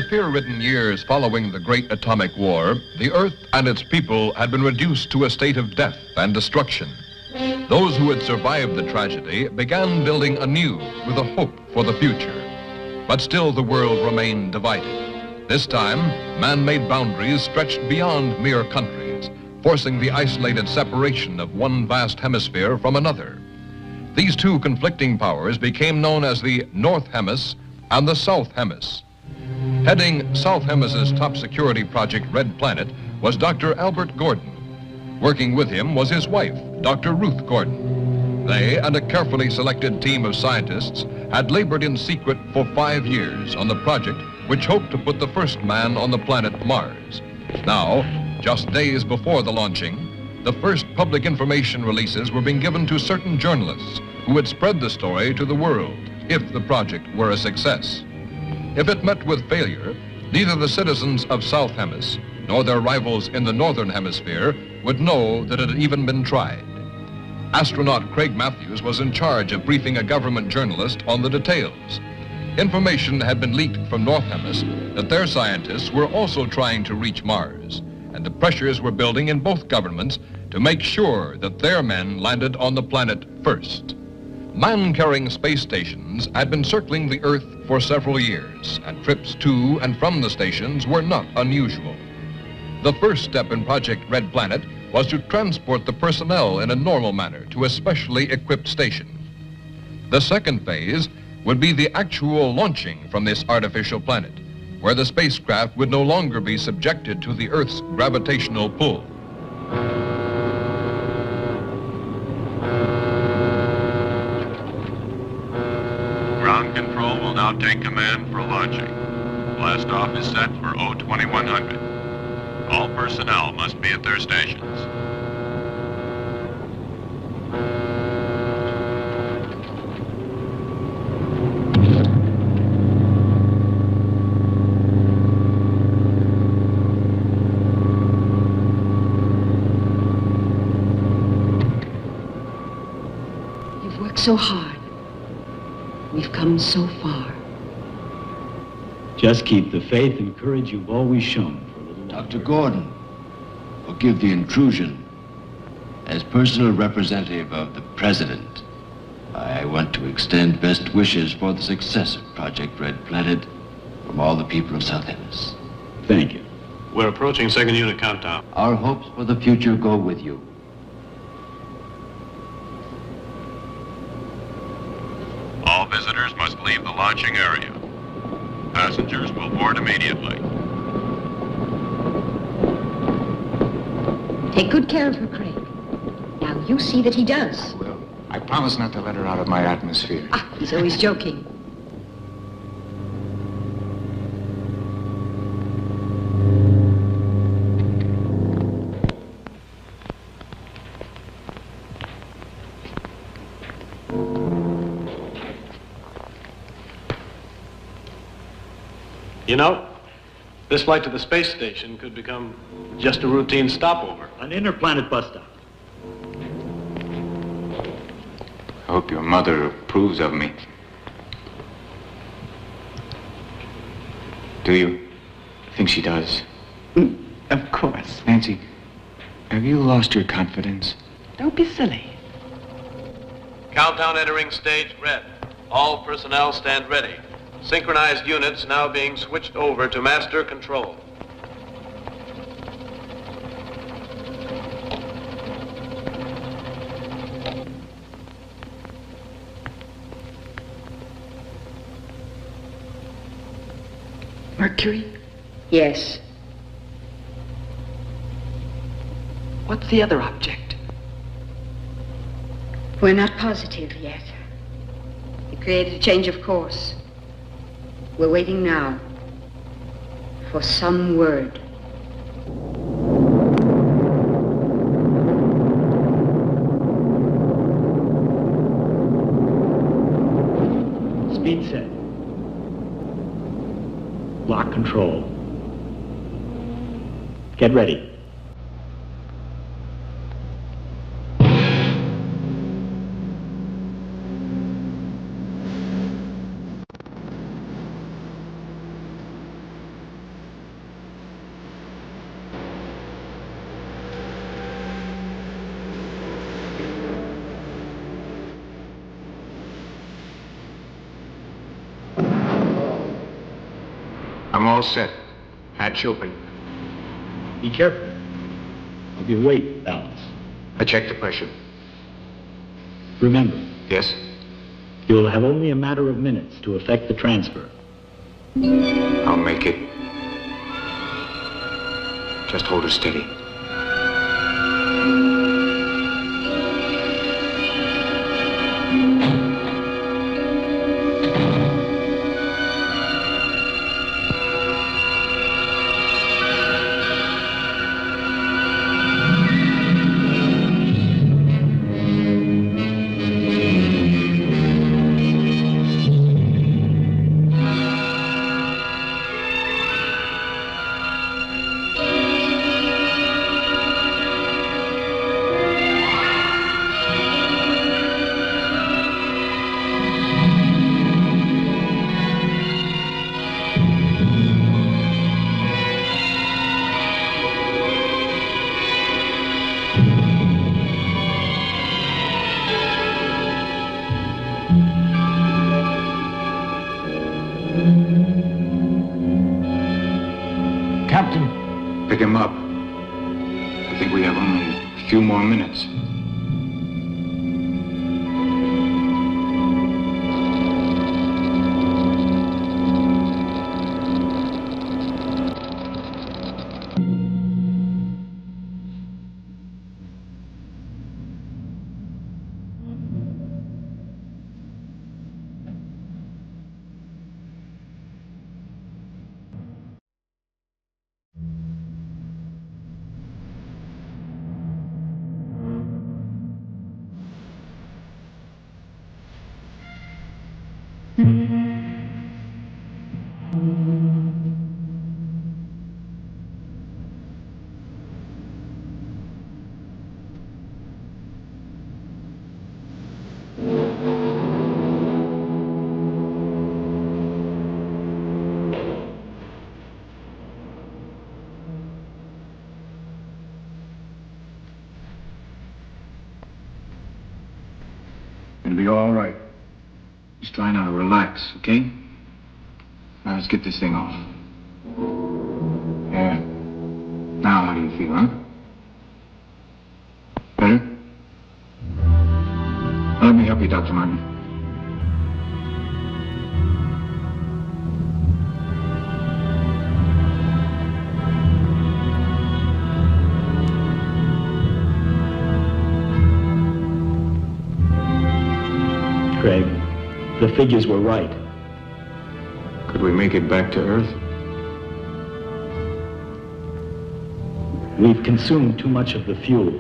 fear-ridden years following the Great Atomic War, the Earth and its people had been reduced to a state of death and destruction. Those who had survived the tragedy began building anew with a hope for the future. But still the world remained divided. This time, man-made boundaries stretched beyond mere countries, forcing the isolated separation of one vast hemisphere from another. These two conflicting powers became known as the North Hemis and the South Hemis. Heading South Hemis's top security project, Red Planet, was Dr. Albert Gordon. Working with him was his wife, Dr. Ruth Gordon. They and a carefully selected team of scientists had labored in secret for 5 years on the project which hoped to put the first man on the planet Mars. Now, just days before the launching, the first public information releases were being given to certain journalists who would spread the story to the world if the project were a success. If it met with failure, neither the citizens of South Hemis nor their rivals in the Northern Hemisphere would know that it had even been tried. Astronaut Craig Matthews was in charge of briefing a government journalist on the details. Information had been leaked from North Hemis that their scientists were also trying to reach Mars, and the pressures were building in both governments to make sure that their men landed on the planet first. Man-carrying space stations had been circling the Earth for several years, and trips to and from the stations were not unusual. The first step in Project Red Planet was to transport the personnel in a normal manner to a specially equipped station. The second phase would be the actual launching from this artificial planet, where the spacecraft would no longer be subjected to the Earth's gravitational pull. Ground control will now take command for launching. Blastoff is set for 02100. All personnel must be at their stations. You've worked so hard. We've come so far. Just keep the faith and courage you've always shown. Dr. Gordon, forgive the intrusion. As personal representative of the President, I want to extend best wishes for the success of Project Red Planet from all the people of South Hemis. Thank you. We're approaching second unit countdown. Our hopes for the future go with you. All visitors must leave the launching area. Passengers will board immediately. Take good care of her, Craig. Now, you see that he does. Well, I promise not to let her out of my atmosphere. Ah, he's always joking. You know, this flight to the space station could become just a routine stopover. An interplanet bus stop. I hope your mother approves of me. Do you? Think she does? Of course. Nancy, have you lost your confidence? Don't be silly. Countdown entering stage red. All personnel stand ready. Synchronized units now being switched over to master control. Mercury? Yes. What's the other object? We're not positive yet. It created a change of course. We're waiting now for some word. Speed set. Lock control. Get ready. All set. Hatch open. Be careful of your weight balance. I checked the pressure. Remember, Yes? you'll have only a matter of minutes to effect the transfer. I'll make it. Just hold her steady. Captain! Pick him up. I think we have only a few more minutes. It'll be all right. Just try now to relax, okay? Now let's get this thing off. Yeah. Now how do you feel, huh? Better? Now, let me help you, Dr. Martin. Craig, the figures were right. Could we make it back to Earth? We've consumed too much of the fuel.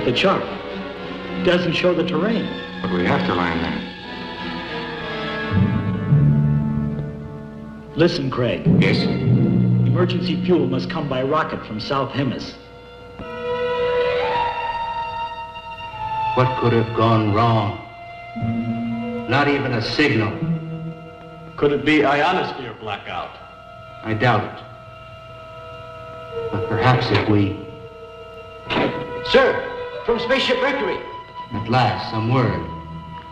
The chart doesn't show the terrain. But we have to land there. Listen, Craig. Yes? Emergency fuel must come by rocket from South Hemis. What could have gone wrong? Not even a signal. Could it be ionosphere blackout? I doubt it. But perhaps if we... Sir, from Spaceship Mercury. At last, some word.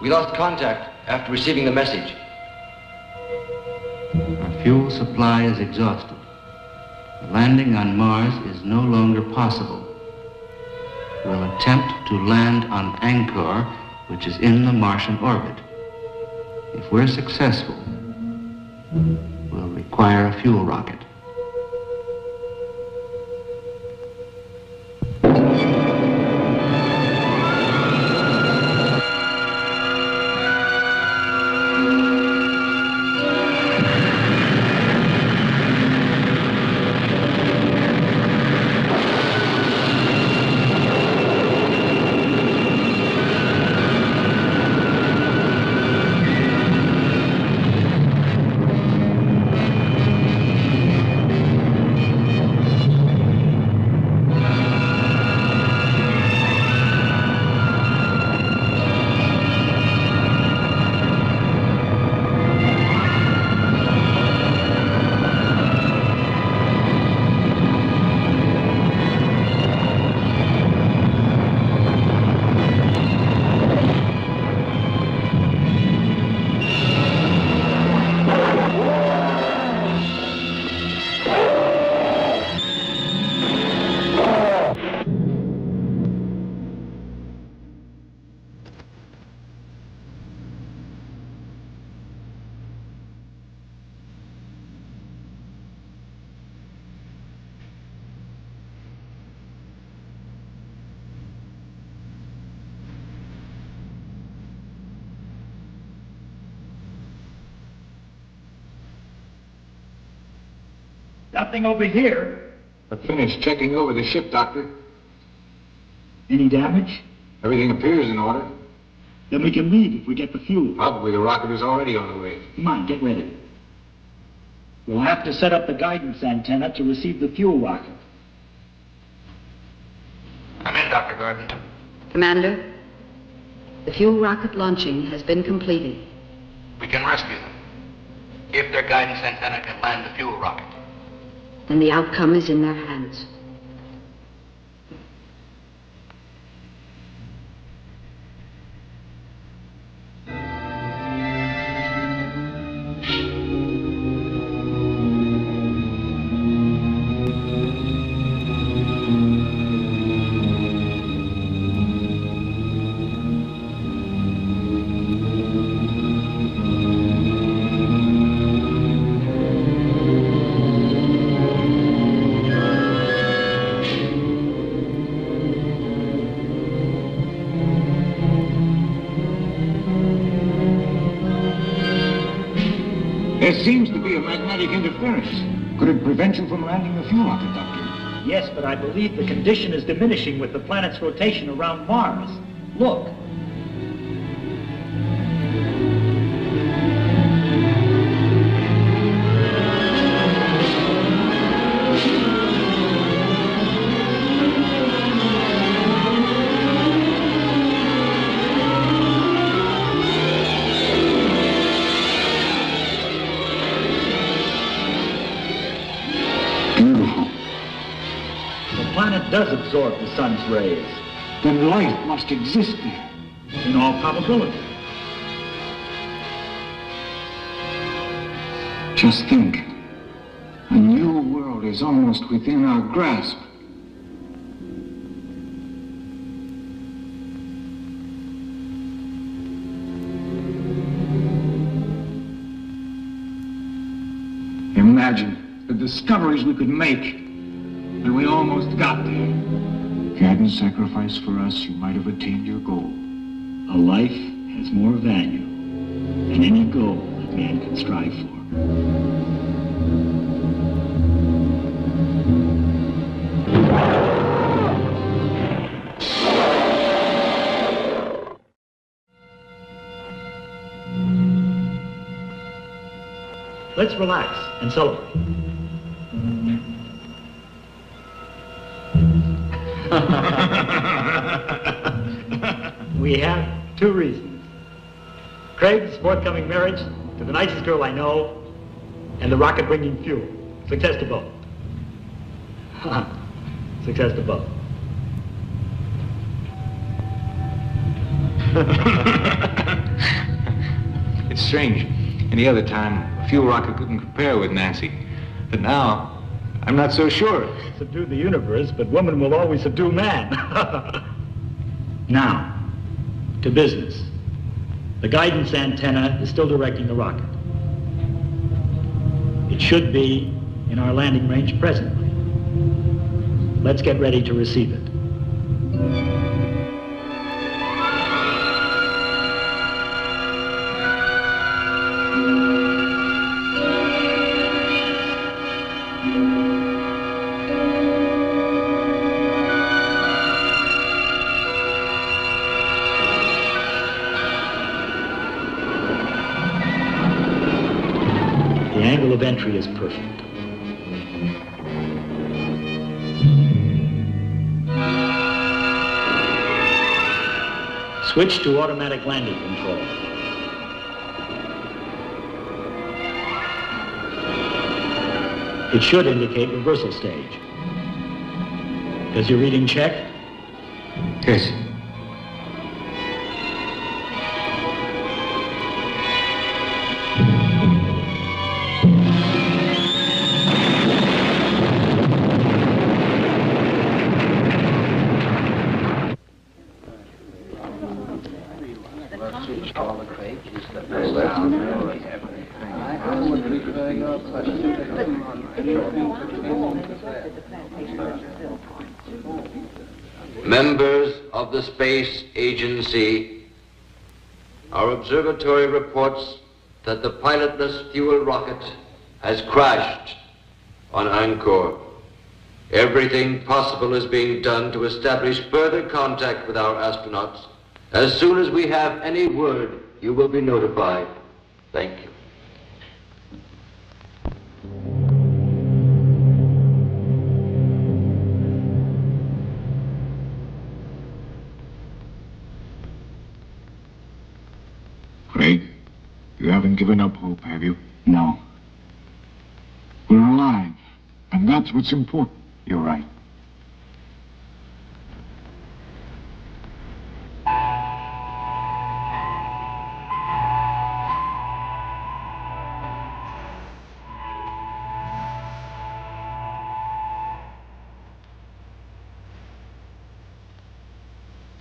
We lost contact after receiving the message. Our fuel supply is exhausted. Landing on Mars is no longer possible. We'll attempt to land on Angkor, which is in the Martian orbit. If we're successful, we'll require a fuel rocket. Nothing over here. I finished checking over the ship, Doctor. Any damage? Everything appears in order. Then we can leave if we get the fuel. Probably the rocket is already on the way. Come on, get ready. We'll have to set up the guidance antenna to receive the fuel rocket. I'm in, Dr. Gordon. Commander, the fuel rocket launching has been completed. We can rescue them. If their guidance antenna can land the fuel rocket. Then the outcome is in their hands. There seems to be a magnetic interference. Could it prevent you from landing the fuel rocket, Doctor? Yes, but I believe the condition is diminishing with the planet's rotation around Mars. Look. Does absorb the sun's rays, then life must exist there, in all probability. Just think, a new world is almost within our grasp. Imagine the discoveries we could make. And we almost got there. If you hadn't sacrificed for us, you might have attained your goal. A life has more value than any goal that man can strive for. Let's relax and celebrate. We have two reasons. Craig's forthcoming marriage to the nicest girl I know, and the rocket bringing fuel. Success to both. Success to both. It's strange. Any other time, a fuel rocket couldn't compare with Nancy. But now, I'm not so sure. Subdue the universe, but woman will always subdue man. Now, to business. The guidance antenna is still directing the rocket. It should be in our landing range presently. Let's get ready to receive it. The angle of entry is perfect. Switch to automatic landing control. It should indicate reversal stage. Does your reading check? Yes. Members of the Space Agency, our observatory reports that the pilotless fuel rocket has crashed on Angkor. Everything possible is being done to establish further contact with our astronauts. As soon as we have any word, you will be notified. Thank you. Craig, you haven't given up hope, have you? No. We're alive, and that's what's important. You're right.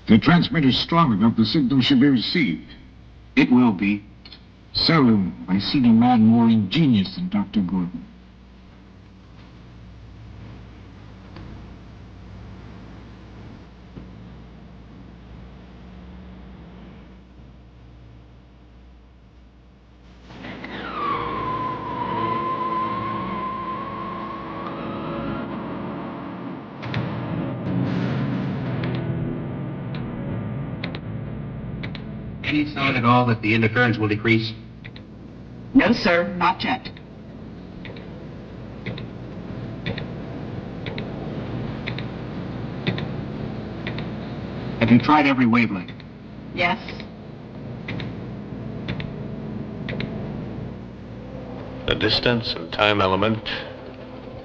The transmitter's strong enough, the signal should be received. It will be. Seldom have I seen a man more ingenious than Dr. Gordon. Any sign at all that the interference will decrease? No, sir, not yet. Have you tried every wavelength? Yes. The distance and time element,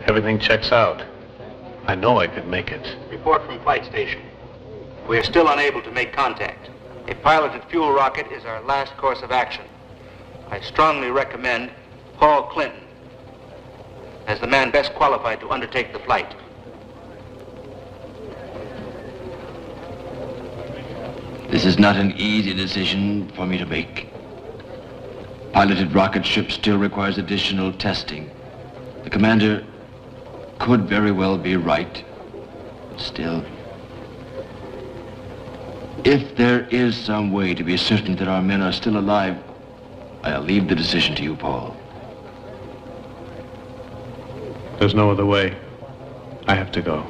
everything checks out. I know I could make it. Report from flight station. We are still unable to make contact. A piloted fuel rocket is our last course of action. I strongly recommend Paul Clinton as the man best qualified to undertake the flight. This is not an easy decision for me to make. Piloted rocket ship still requires additional testing. The commander could very well be right, but still, if there is some way to be certain that our men are still alive, I'll leave the decision to you, Paul. There's no other way. I have to go.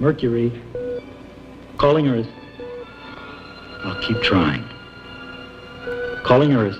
Mercury, calling Earth. I'll keep trying. Calling Earth.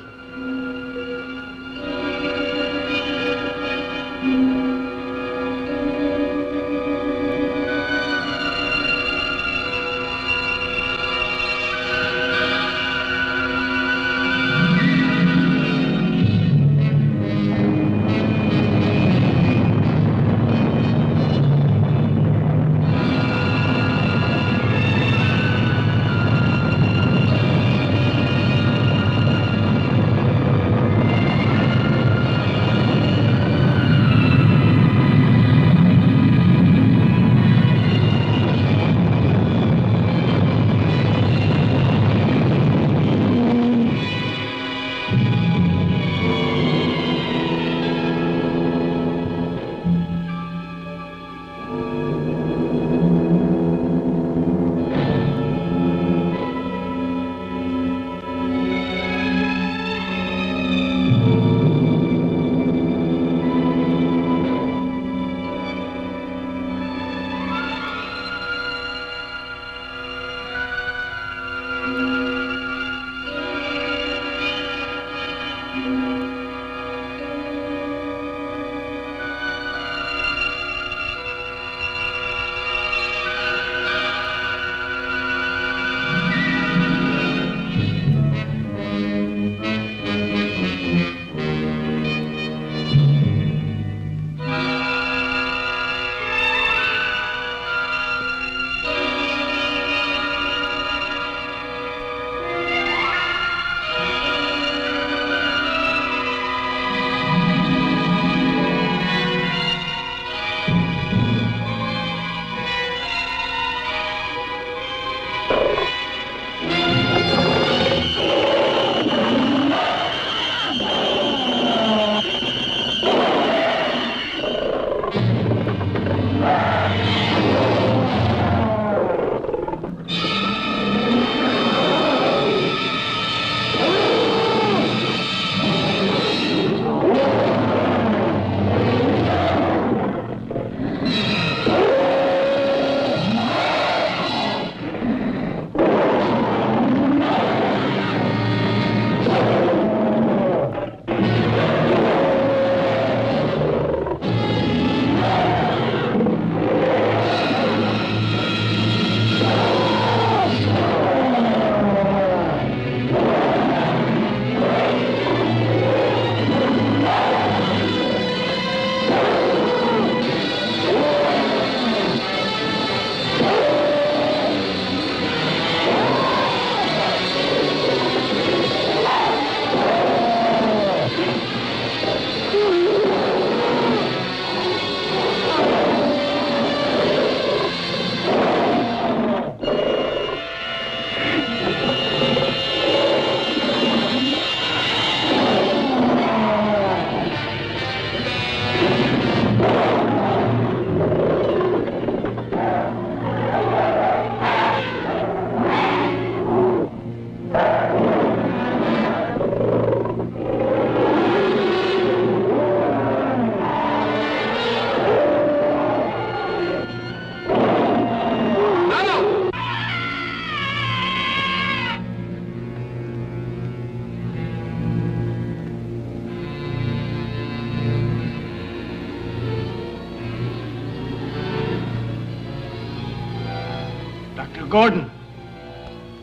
Dr. Gordon!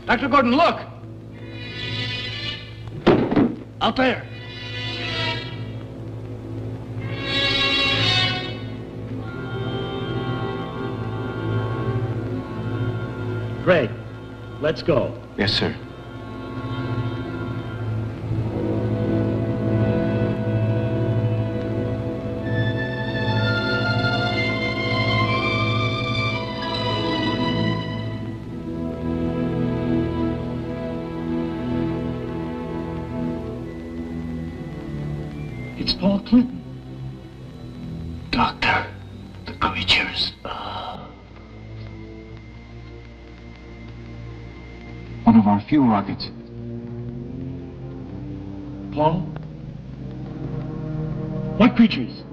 Dr. Gordon, look! Out there! Craig, let's go. Yes, sir. It's Paul Clinton. Doctor, the creatures. One of our fuel rockets. Paul? What creatures?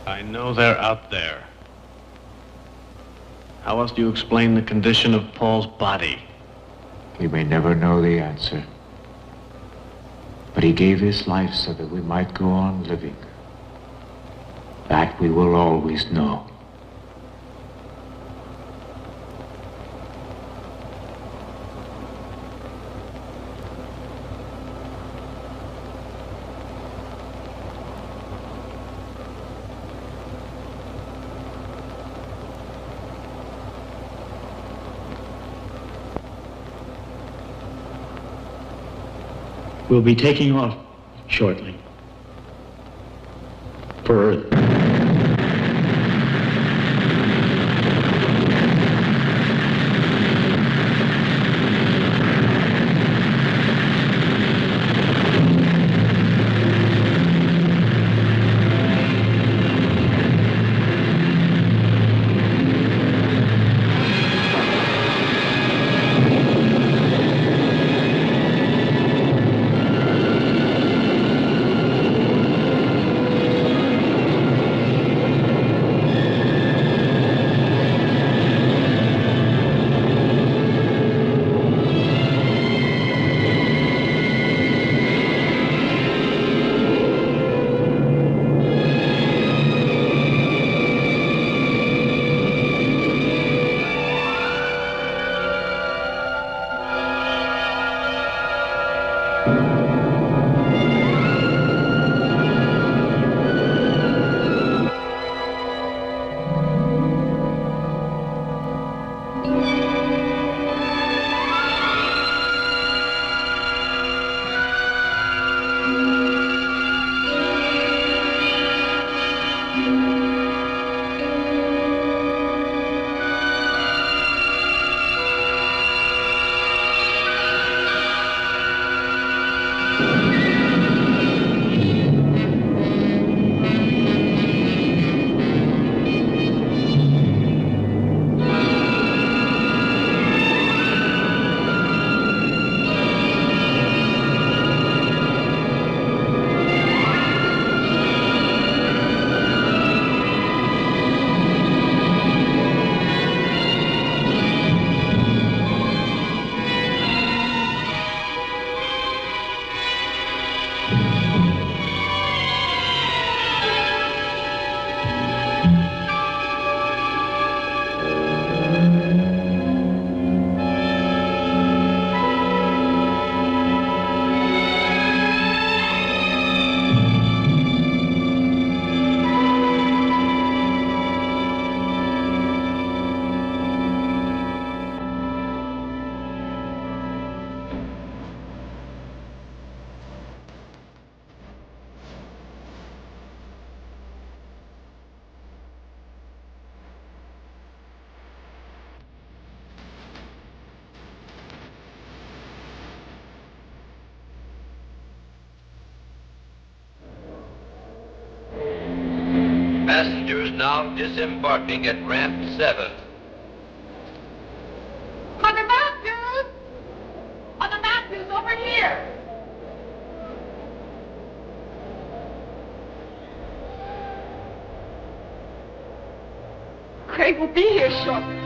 I know they're out there. How else do you explain the condition of Paul's body? We may never know the answer. But he gave his life so that we might go on living. That we will always know. We'll be taking off shortly. For Earth. Passengers now disembarking at ramp 7. Mother Matthews! Mother Matthews, over here! Craig will be here shortly.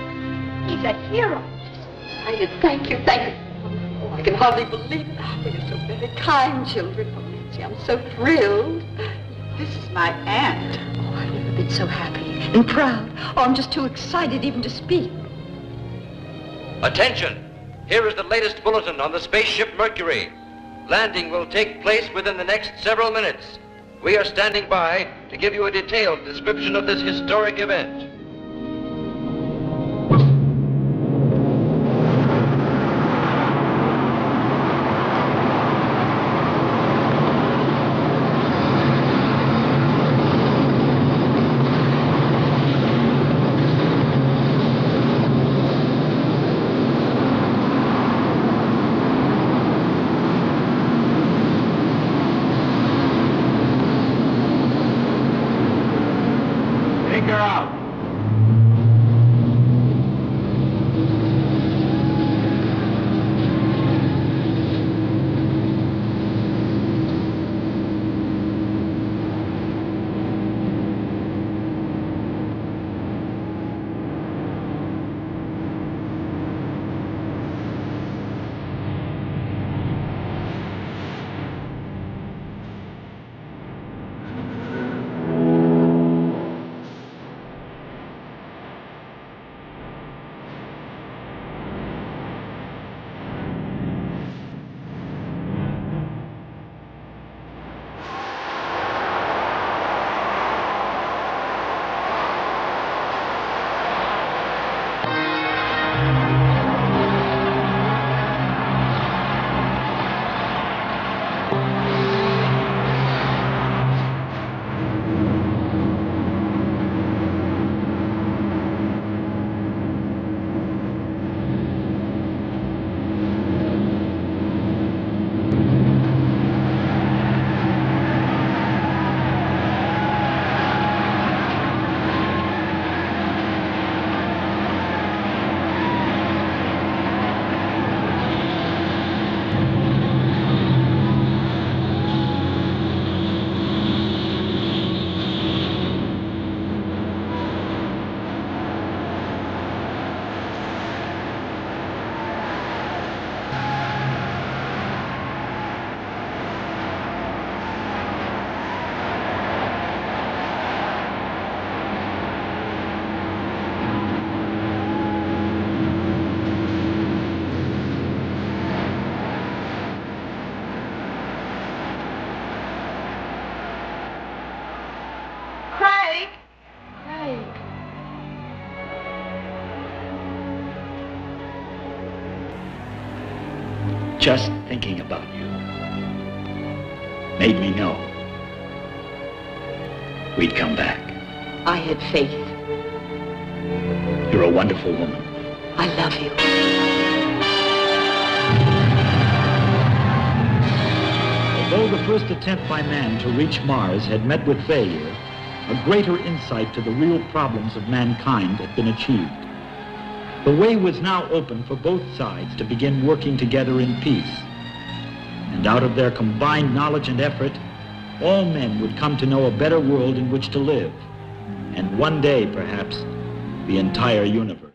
He's a hero. Thank you. Oh, I can hardly believe it. Oh, you're so very kind, children. Oh, Nancy, I'm so thrilled. This is my aunt. Oh, I've never been so happy and proud. Oh, I'm just too excited even to speak. Attention! Here is the latest bulletin on the spaceship Mercury. Landing will take place within the next several minutes. We are standing by to give you a detailed description of this historic event. Just thinking about you made me know we'd come back. I had faith. You're a wonderful woman. I love you. Although the first attempt by man to reach Mars had met with failure, a greater insight to the real problems of mankind had been achieved. The way was now open for both sides to begin working together in peace. And out of their combined knowledge and effort, all men would come to know a better world in which to live. And one day, perhaps, the entire universe.